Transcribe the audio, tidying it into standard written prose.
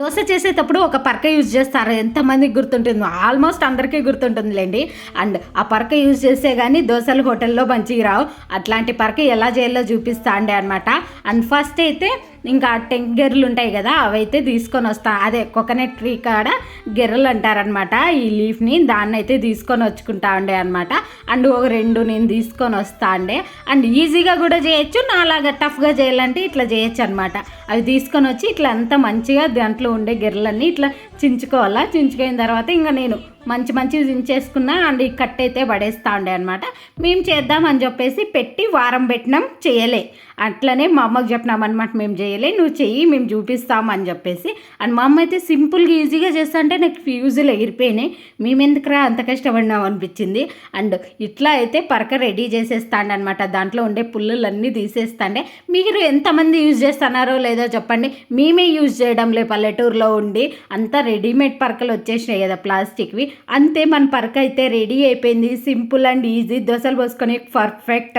దోస చేసేటప్పుడు ఒక పరక యూజ్ చేస్తారు. ఎంతమందికి గుర్తుంటుందో, ఆల్మోస్ట్ అందరికీ గుర్తుంటుందిలేండి. అండ్ ఆ పరక యూజ్ చేస్తే కానీ దోశలు హోటల్లో మంచిగా రావు. అట్లాంటి పరక ఎలా చేయాలో చూపిస్తా అండి అనమాట. అండ్ ఫస్ట్ అయితే ఇంకా గెర్రెలు ఉంటాయి కదా, అవైతే తీసుకొని వస్తా. అదే కోకోనట్ ట్రీ కాడ గెర్రెలు అంటారనమాట ఈ లీఫ్ని. దాన్ని అయితే తీసుకొని వచ్చుకుంటా ఉండే అనమాట. అండ్ ఒక 2 నేను తీసుకొని వస్తా అండి. అండ్ ఈజీగా కూడా చేయొచ్చు, నాలాగా టఫ్గా చేయాలంటే ఇట్లా చేయొచ్చు అనమాట. అవి తీసుకొని వచ్చి ఇట్లా అంతా మంచిగా దాంట్లో ఉండే గెర్రెలన్నీ ఇట్లా చించుకోవాలా. చించుకున్న తర్వాత ఇంకా నేను మంచివి చించేసుకున్నా. అండ్ ఈ కట్ అయితే పడేస్తా ఉండే అనమాట. మేము చేద్దామని చెప్పేసి పెట్టి వారం పెట్టినాం, చేయలే. అట్లనే మా అమ్మకు చెప్పినాం అనమాట, మేము చేయలే, నువ్వు చెయ్యి, మేము చూపిస్తామని చెప్పేసి. అండ్ మా అమ్మ అయితే సింపుల్గా ఈజీగా చేస్తా అంటే నాకు ఫ్యూజులు ఎగిరిపోయినాయి. మేమెందుకురా అంత కష్టపడినాం అనిపించింది. అండ్ ఇట్లా అయితే పరక రెడీ చేసేస్తాండి అనమాట. దాంట్లో ఉండే పుల్లులన్నీ తీసేస్తాండే. మీరు ఎంతమంది యూజ్ చేస్తున్నారో లేదో చెప్పండి. మేమే యూజ్ చేయడంలే, పల్లెటూరులో ఉండి అంతా రెడీమేడ్ పరకలు వచ్చేసినాయి కదా ప్లాస్టిక్వి. అంతే, మన పరక అయితే రెడీ అయిపోయింది. సింపుల్ అండ్ ఈజీ, దోశలు పోసుకొని పర్ఫెక్ట్